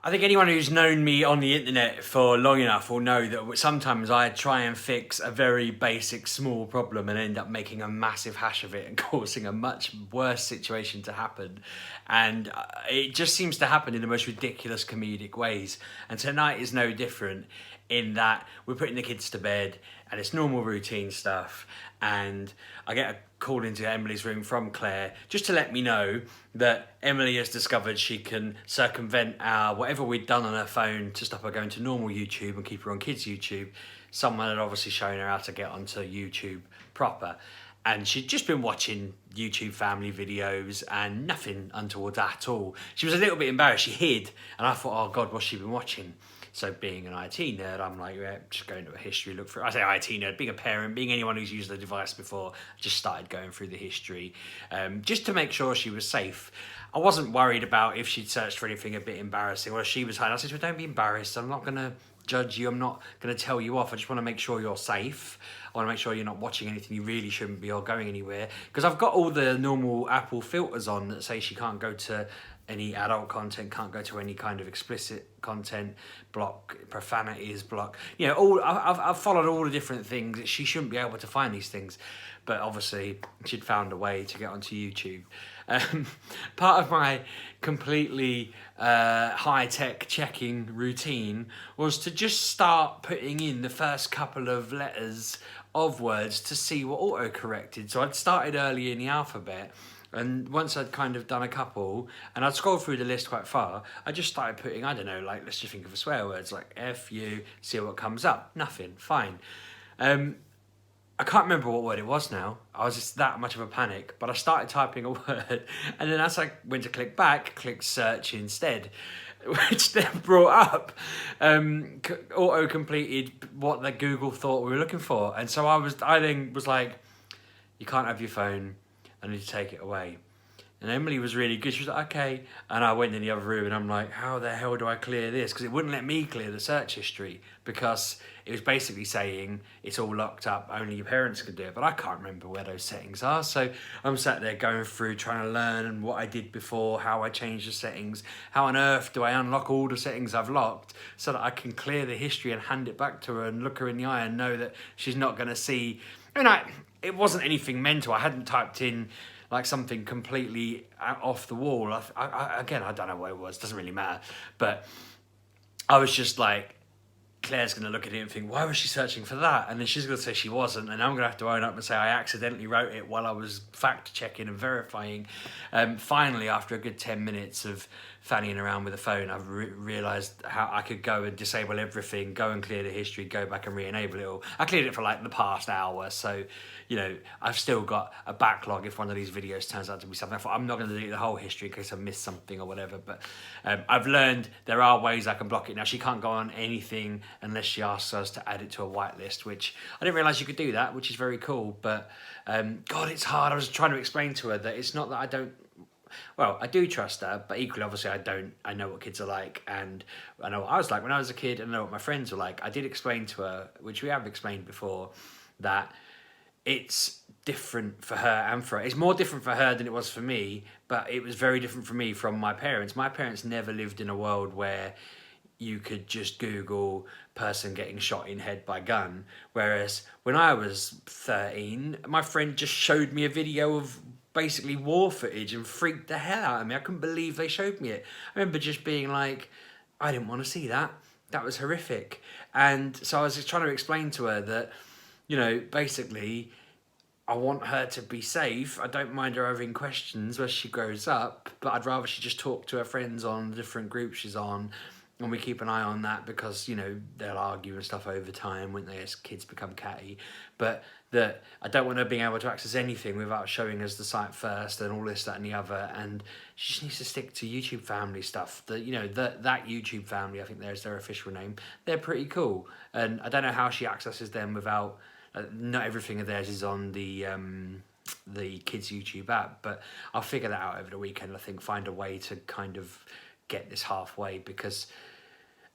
I think anyone who's known me on the internet for long enough will know that sometimes I try and fix a very basic, small problem and end up making a massive hash of it and causing a much worse situation to happen. And it just seems to happen in the most ridiculous comedic ways. And tonight is no different in that we're putting the kids to bed and it's normal routine stuff. And I get a call into Emily's room from Claire just to let me know that Emily has discovered she can circumvent our whatever we'd done on her phone to stop her going to normal YouTube and keep her on kids' YouTube. Someone had obviously shown her how to get onto YouTube proper. And she'd just been watching YouTube family videos and nothing untoward at all. She was a little bit embarrassed. She hid. And I thought, oh God, what's she been watching? So being an IT nerd, I'm like, yeah, just going to a history, look for it. I say IT nerd, being a parent, being anyone who's used the device before, I just started going through the history just to make sure she was safe. I wasn't worried about if she'd searched for anything a bit embarrassing or if she was hiding. I said, well, don't be embarrassed. I'm not going to judge you. I'm not going to tell you off. I just want to make sure you're safe. I want to make sure you're not watching anything you really shouldn't be or going anywhere. Because I've got all the normal Apple filters on that say she can't go to any adult content, can't go to any kind of explicit content, block profanities, block, you know, all I've followed all the different things. She shouldn't be able to find these things, but obviously she'd found a way to get onto YouTube. Part of my completely high-tech checking routine was to just start putting in the first couple of letters of words to see what auto-corrected. So I'd started early in the alphabet. And once I'd kind of done a couple, and I'd scrolled through the list quite far, I just started putting, I don't know, like, let's just think of a swear words, like F, U, see what comes up. Nothing, fine. I can't remember what word it was now. I was just that much of a panic, but I started typing a word, and then as I went to click back, clicked search instead, which then brought up auto-completed what the Google thought we were looking for. And so I then was like, you can't have your phone, I need to take it away. And Emily was really good. She was like, okay. And I went in the other room and I'm like, how the hell do I clear this? Because it wouldn't let me clear the search history because it was basically saying it's all locked up, only your parents can do it. But I can't remember where those settings are. So I'm sat there going through, trying to learn what I did before, how I changed the settings, how on earth do I unlock all the settings I've locked so that I can clear the history and hand it back to her and look her in the eye and know that she's not going to see. It wasn't anything mental. I hadn't typed in like something completely off the wall. Again, I don't know what it was. Doesn't really matter. But I was just like, Claire's going to look at it and think, why was she searching for that? And then she's going to say she wasn't. And I'm going to have to own up and say I accidentally wrote it while I was fact-checking and verifying. Finally, after a good 10 minutes of fannying around with the phone, I've realised how I could go and disable everything, go and clear the history, go back and re-enable it all. I cleared it for like the past hour. So, you know, I've still got a backlog if one of these videos turns out to be something. I thought I'm not going to delete the whole history in case I missed something or whatever. But I've learned there are ways I can block it. Now, she can't go on anything unless she asks us to add it to a whitelist, which I didn't realise you could do that, which is very cool. But God, it's hard. I was trying to explain to her that it's not that I don't. Well, I do trust her, but equally, obviously, I don't. I know what kids are like, and I know what I was like when I was a kid, and I know what my friends were like. I did explain to her, which we have explained before, that it's different for her and for her. It's more different for her than it was for me, but it was very different for me from my parents. My parents never lived in a world where you could just Google person getting shot in head by gun. Whereas when I was 13, my friend just showed me a video of basically war footage and freaked the hell out of me. I couldn't believe they showed me it. I remember just being like, I didn't want to see that. That was horrific. And so I was just trying to explain to her that, you know, basically, I want her to be safe. I don't mind her having questions as she grows up, but I'd rather she just talk to her friends on the different groups she's on, and we keep an eye on that because, you know, they'll argue and stuff over time, won't they, as kids become catty. But that I don't want her being able to access anything without showing us the site first and all this, that and the other. And she just needs to stick to YouTube family stuff. That, you know, that YouTube family, I think there's their official name. They're pretty cool. And I don't know how she accesses them without, not everything of theirs is on the kids YouTube app, but I'll figure that out over the weekend. I think find a way to kind of get this halfway, because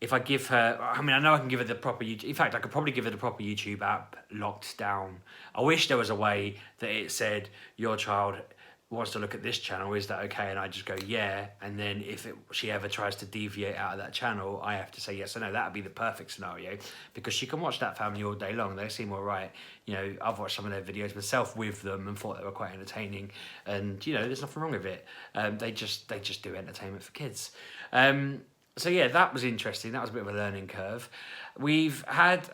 if I give her, I mean, I know I can give her the proper YouTube. In fact, I could probably give her the proper YouTube app locked down. I wish there was a way that it said your child wants to look at this channel, is that okay? And I just go, yeah. And then if she ever tries to deviate out of that channel, I have to say yes or no. That would be the perfect scenario, because she can watch that family all day long. They seem all right. You know, I've watched some of their videos myself with them and thought they were quite entertaining. And, you know, there's nothing wrong with it. They just do entertainment for kids. So yeah, that was interesting. That was a bit of a learning curve. We've had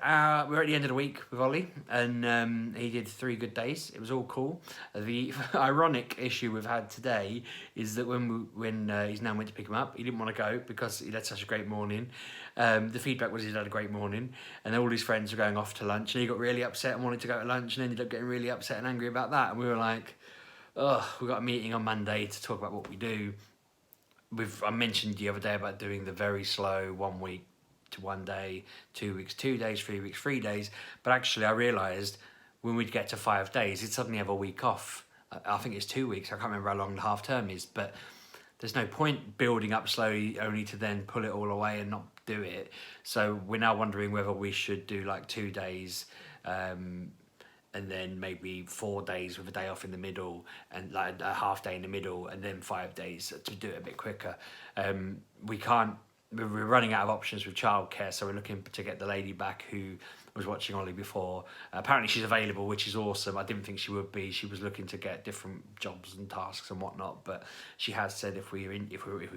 we're at the end of the week with Ollie, and he did 3 good days. It was all cool. The ironic issue we've had today is that when his nan went to pick him up, he didn't want to go because he had such a great morning. The feedback was he'd had a great morning, and then all his friends were going off to lunch, and he got really upset and wanted to go to lunch, and ended up getting really upset and angry about that. And we were like, "Oh, we've got a meeting on Monday to talk about what we do." I mentioned the other day about doing the very slow 1 week to 1 day, 2 weeks, 2 days, 3 weeks, 3 days. But actually I realised when we'd get to 5 days, he'd suddenly have a week off. I think it's 2 weeks. I can't remember how long the half term is, but there's no point building up slowly only to then pull it all away and not do it. So we're now wondering whether we should do like 2 days, and then maybe 4 days with a day off in the middle, and like a half day in the middle, and then 5 days to do it a bit quicker. We're running out of options with childcare, so we're looking to get the lady back who was watching Ollie before. Apparently she's available, which is awesome. I didn't think she would be. She was looking to get different jobs and tasks and whatnot, but she has said if we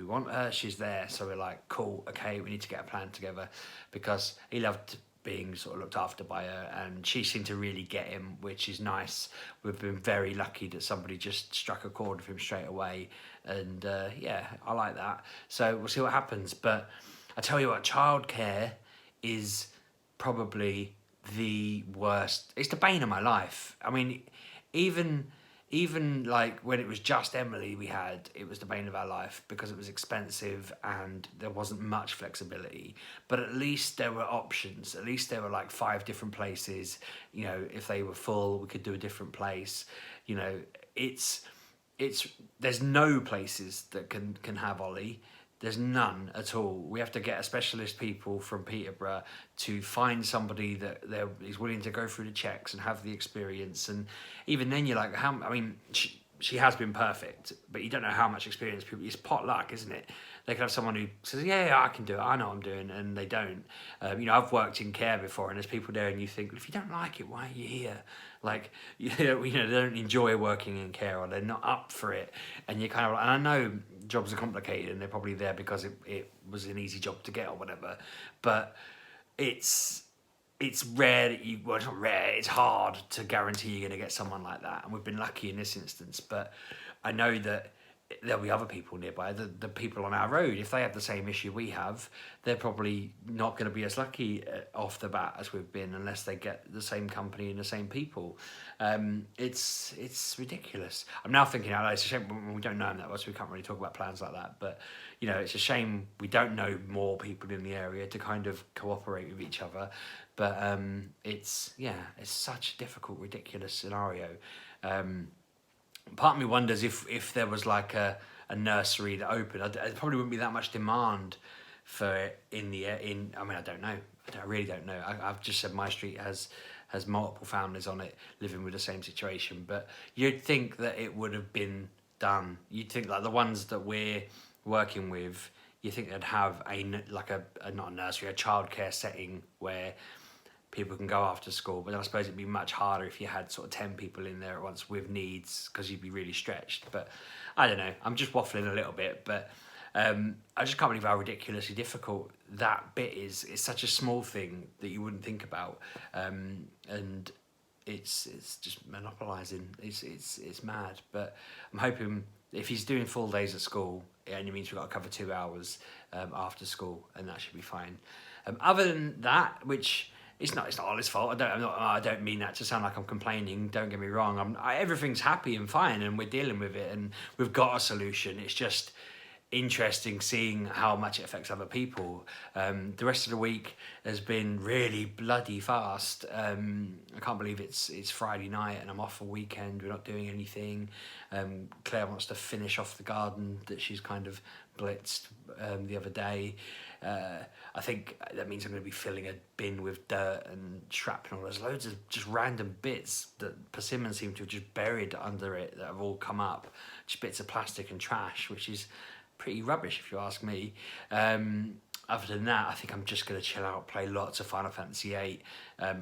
want her, she's there. So we're like, cool, okay, we need to get a plan together, because he loved being sort of looked after by her, and she seemed to really get him, which is nice. We've been very lucky that somebody just struck a chord with him straight away, and yeah, I like that. So we'll see what happens. But I tell you what, childcare is probably the worst. It's the bane of my life. I mean, even like when it was just Emily it was the bane of our life, because it was expensive and there wasn't much flexibility. But at least there were options. At least there were like 5 different places. You know, if they were full, we could do a different place. You know, there's no places that can have Ollie. There's none at all. We have to get a specialist people from Peterborough to find somebody that is willing to go through the checks and have the experience. And even then, you're like, she has been perfect, but you don't know how much experience people. It's pot luck, isn't it? They could have someone who says, yeah, I can do it. I know what I'm doing, and they don't. You know, I've worked in care before, and there's people there, and you think, if you don't like it, why are you here? Like, you know, they don't enjoy working in care, or they're not up for it, and you kind of. And I know jobs are complicated, and they're probably there because it was an easy job to get or whatever, but it's rare that well, it's not rare, it's hard to guarantee you're going to get someone like that, and we've been lucky in this instance. But I know that there'll be other people nearby, the people on our road, if they have the same issue we have, they're probably not going to be as lucky off the bat as we've been, unless they get the same company and the same people. It's ridiculous. I'm now thinking out loud, it's a shame we don't know them that well, so we can't really talk about plans like that, but you know, it's a shame we don't know more people in the area to kind of cooperate with each other. But it's such a difficult, ridiculous scenario. Part of me wonders if there was like a nursery that opened, there probably wouldn't be that much demand for it I mean, I don't know. I really don't know. I've just said my street has multiple families on it living with the same situation, but you'd think that it would have been done. You'd think like the ones that we're working with, you think they'd have not a nursery, a childcare setting where people can go after school. But then I suppose it'd be much harder if you had sort of 10 people in there at once with needs, because you'd be really stretched. But I don't know, I'm just waffling a little bit, but I just can't believe how ridiculously difficult that bit is. It's such a small thing that you wouldn't think about, and it's just monopolising. It's mad. But I'm hoping if he's doing full days at school, it only means we've got to cover 2 hours after school, and that should be fine. Other than that, which it's not all his fault. I don't mean that to sound like I'm complaining. Don't get me wrong. Everything's happy and fine, and we're dealing with it, and we've got a solution. It's just interesting seeing how much it affects other people. The rest of the week has been really bloody fast. I can't believe it's Friday night and I'm off a weekend. We're not doing anything. Claire wants to finish off the garden that she's kind of blitzed the other day. I think that means I'm going to be filling a bin with dirt and shrapnel. There's loads of just random bits that persimmons seem to have just buried under it that have all come up. Just bits of plastic and trash, which is pretty rubbish if you ask me. Other than that, I think I'm just going to chill out, play lots of Final Fantasy VIII.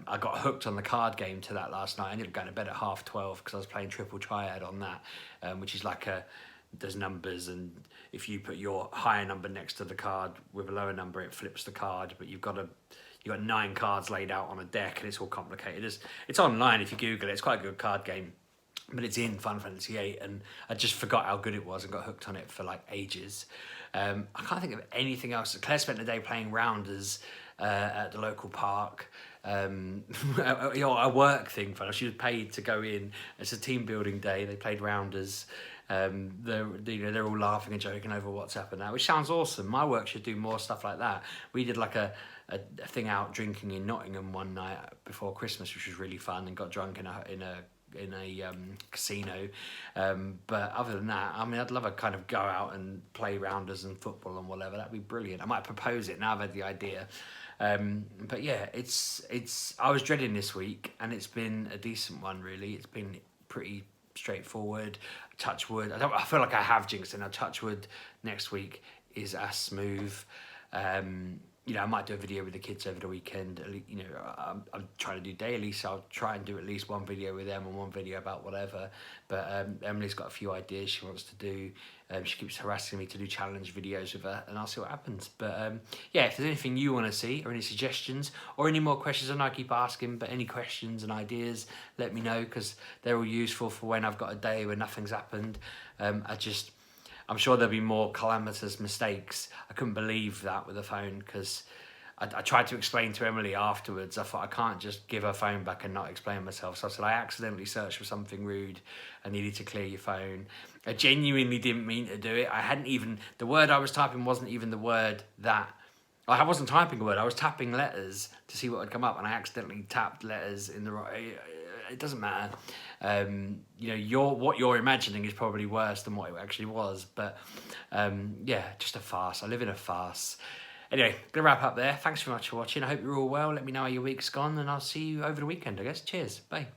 I got hooked on the card game to that last night. I ended up going to bed at 12:30 because I was playing Triple Triad on that, which is like there's numbers, and if you put your higher number next to the card with a lower number, it flips the card, but you've got 9 cards laid out on a deck, and it's all complicated. It's online if you Google it. It's quite a good card game, but it's in Final Fantasy VIII, and I just forgot how good it was and got hooked on it for like ages. I can't think of anything else. Claire spent the day playing rounders at the local park. A work thing for her. She was paid to go in. It's a team building day. They played rounders. They're all laughing and joking over WhatsApp and that, which sounds awesome. My work should do more stuff like that. We did like a thing out drinking in Nottingham one night before Christmas, which was really fun, and got drunk in a casino. But other than that, I mean, I'd love to kind of go out and play rounders and football and whatever. That'd be brilliant. I might propose it now I've had the idea. But yeah, I was dreading this week, and it's been a decent one, really. It's been pretty straightforward. Touch wood. I feel like I have jinxed it. Now, touch wood next week is as smooth. I might do a video with the kids over the weekend. I'm trying to do daily, so I'll try and do at least one video with them and one video about whatever. But Emily's got a few ideas she wants to do. She keeps harassing me to do challenge videos with her, and I'll see what happens. But yeah, if there's anything you want to see, or any suggestions, or any more questions, I know I keep asking, but any questions and ideas, let me know, because they're all useful for when I've got a day where nothing's happened. I'm sure there'll be more calamitous mistakes. I couldn't believe that with the phone, because I tried to explain to Emily afterwards. I thought I can't just give her phone back and not explain myself. So I said, I accidentally searched for something rude. I needed to clear your phone. I genuinely didn't mean to do it. The word I was typing wasn't even the word that... I wasn't typing a word. I was tapping letters to see what would come up, and I accidentally tapped letters in the right... It doesn't matter. What you're imagining is probably worse than what it actually was. But yeah, just a farce. I live in a farce. Anyway, gonna wrap up there. Thanks very much for watching. I hope you're all well. Let me know how your week's gone, and I'll see you over the weekend, I guess. Cheers. Bye.